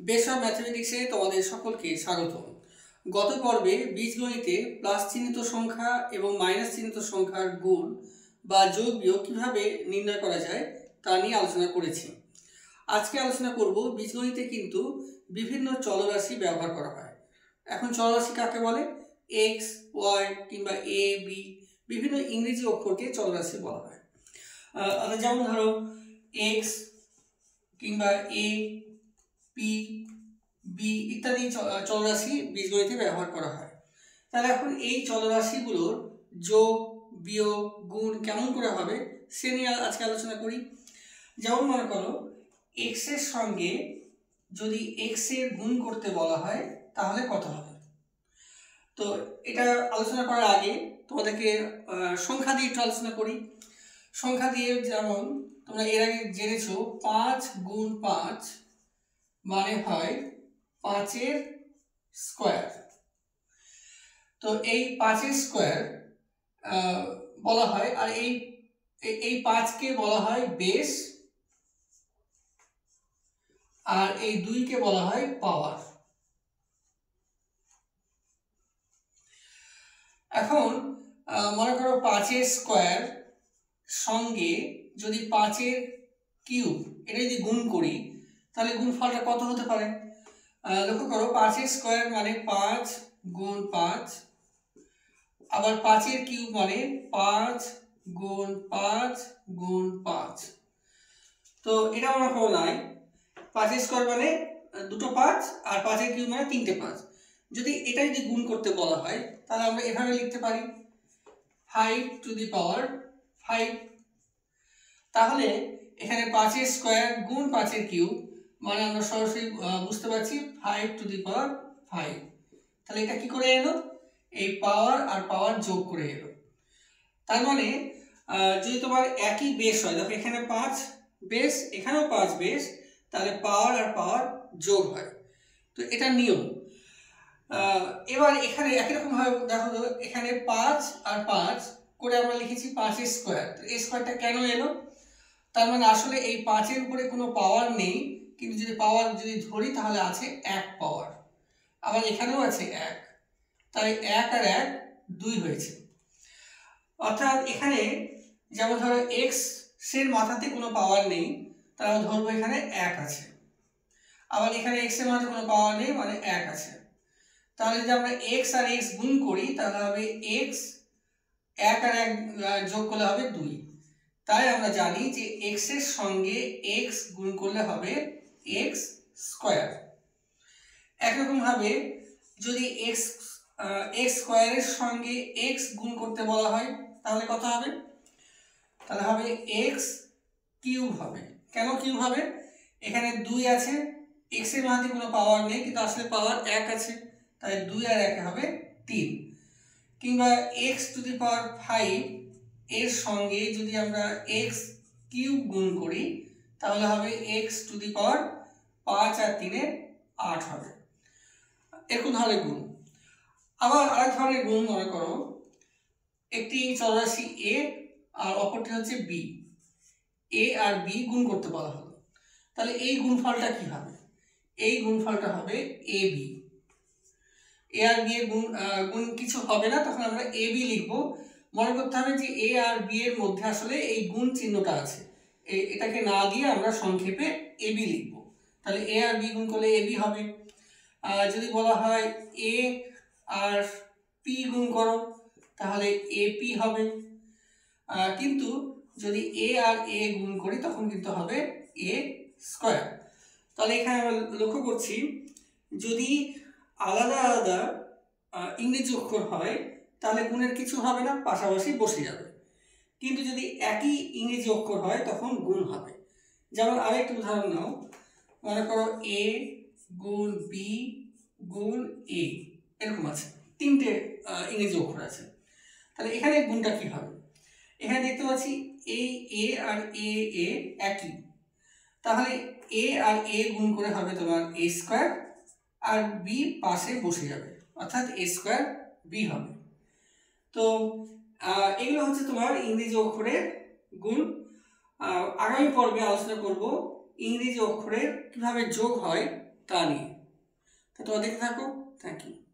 Base of ম্যাথমেটিক্সে তোমাদের সকলকে স্বাগতম। গত পর্বে বীজগণিতে প্লাস চিহ্নিত সংখ্যা এবং মাইনাস চিহ্নিত সংখ্যার গুণ বা যোগ বিয়োগ কীভাবে নির্ণয় করা যায় তা নিয়ে আলোচনা করেছি। আজকে আলোচনা করব বীজগণিতে কিন্তু বিভিন্ন চলরাশি ব্যবহার করা হয়। এখন চলরাশি কাকে বলে? এক্স, ওয়াই কিংবা এ, বি, বিভিন্ন ইংরেজি অক্ষরকে চলরাশি বলা হয়। যেমন ধরো এক্স কিংবা এ, পি, বি ইত্যাদি চলরাশি বীজগণিতে ব্যবহার করা হয়। তাহলে এখন এই চলরাশিগুলোর যোগ বিয়োগ গুণ কেমন করে হবে সে নিয়ে আজকে আলোচনা করি। যেমন মনে করো এক্স এর সঙ্গে যদি এক্স এর গুণ করতে বলা হয় তাহলে কত হবে। তো এটা আলোচনা করার আগে তোমাদেরকে সংখ্যা দিয়ে একটু আলোচনা করি। সংখ্যা দিয়ে যেমন তোমরা এর আগে জেনেছো 5 গুণ 5 মানে হয় 5-এর স্কোয়ার। তো এই 5-এর স্কোয়ার বলা হয়, আর এই 5-কে বলা হয় বেস, আর এই 2-কে বলা হয় পাওয়ার। এখন মনে করো 5-এর স্কোয়ার সঙ্গে যদি 5-এর কিউব এটা যদি গুণ করি তাহলে গুণফলটা কত হতে পারে? লক্ষ্য করো 5-এর স্কোয়ার মানে 5 গুণ 5, আবার 5-এর কিউব মানে 5 গুণ 5 গুণ 5। তো এটা মনে করো নাই 5-এর স্কোয়ার মানে দুটো 5 আর 5-এর কিউব মানে তিনটে 5। যদি এটা যদি গুণ করতে বলা হয় তাহলে আমরা এভাবে লিখতে পারি 5 টু দি পাওয়ার 5। তাহলে এখানে 5-এর স্কোয়ার গুণ 5-এর কিউব মানে আমরা সরাসরি বুঝতে পারছি 5 টু দি পাওয়ার 5। তাহলে এটা কি করে এলো? এই পাওয়ার আর পাওয়ার যোগ করে এলো। তার মানে যদি তোমার একই বেস হয়, দেখো এখানে 5 বেস এখানেও 5 বেস, তাহলে পাওয়ার আর পাওয়ার যোগ হয়। তো এটা নিয়ম। এবার এখানে একই রকম ভাবে দেখো এখানে 5 আর 5 করে আমরা লিখেছি 5-এর স্কোয়ার। তো এই স্কোয়ারটা কেন এলো? তার মানে আসলে এই 5-এর উপরে কোনো পাওয়ার নেই, কিন্তু যদি পাওয়ার যদি ধরি তাহলে আছে 1 পাওয়ার, আবার এখানেও আছে 1, তাই 1 আর 1 2 হয়েছে। অর্থাৎ এখানে যেমন ধরো এক্স এর মাথাতে কোনো পাওয়ার নেই, তাহলে ধরবো এখানে 1 আছে, আবার এখানে এক্স এর মাথাতে কোনো পাওয়ার নেই মানে 1 আছে। তাহলে যদি আমরা এক্স আর এক্স গুণ করি তাহলে হবে এক্স, 1 আর 1 যোগ করলে হবে 2। তাই আমরা জানি যে এক্স এর সঙ্গে এক্স গুণ করলে হবে এক্স স্কোয়ার। একরকম ভাবে যদি এক্স স্কোয়ারের সঙ্গে এক্স গুণ করতে বলা হয় তাহলে কত হবে? তাহলে হবে এক্স কিউব হবে। কেন কিউব হবে? এখানে 2 আছে, এক্স এর মাঝে কোনো পাওয়ার নেই কিন্তু আসলে পাওয়ার 1 আছে, তাই 2 আর 1 হবে 3। কিংবা এক্স টু দি পাওয়ার 5 এর সঙ্গে যদি আমরা এক্স কিউব গুণ করি তাহলে হবে এক্স টু দি পাওয়ার 5 আর 3-এ 8 হবে। এরকম ধরনের গুণ। আবার আরেক ধরনের গুণ মনে করো একটি চলরাশি এ আর অপরটি হচ্ছে বি, এ আর বি গুণ করতে বলা হলো, তাহলে এই গুণফলটা কি হবে? এই গুণফলটা হবে A B. A R B এর গুণ কিছু হবে না, তখন আমরা এ বি লিখবো। মনে করতে হবে যে এ আর বি এর মধ্যে আসলে এই গুণ চিহ্নটা আছে, এটাকে না দিয়ে আমরা সংক্ষেপে এ বি লিখবো। তাহলে এ আর বি গুণ করলে এ বি হবে। যদি বলা হয় এ আর পি গুণ করো তাহলে এপি হবে। কিন্তু যদি এ আর এ গুণ করি তখন কিন্তু হবে এ স্কোয়ার। তাহলে এখানে আমরা লক্ষ্য করছি যদি আলাদা আলাদা ইংরেজি অক্ষর হয় তাহলে গুণের কিছু হবে না, পাশাপাশি বসে যাবে। কিন্তু যদি একই ইংরেজি অক্ষর হয় তখন গুণ হবে। যেমন আরেকটা উদাহরণ নাও, মনে করো এ গুণ বি গুণ এ, এরকম আছে, 3টে ইংরেজি অক্ষর আছে। তাহলে এখানে গুণটা কি হবে? এখানে দেখতে পাচ্ছি এই এ আর এ একই, তাহলে এ আর এ গুণ করে হবে তোমার এ স্কোয়ার, আর বি পাশে বসে যাবে, অর্থাৎ এ স্কোয়ার বি হবে। তো এগুলো হচ্ছে তোমার ইংরেজি অক্ষরের গুণ। আগামী পর্বে আলোচনা করব ইংরেজি অক্ষরের কিভাবে যোগ হয় তা নিয়ে। তো তোমরা দেখতে থাকো। Thank you.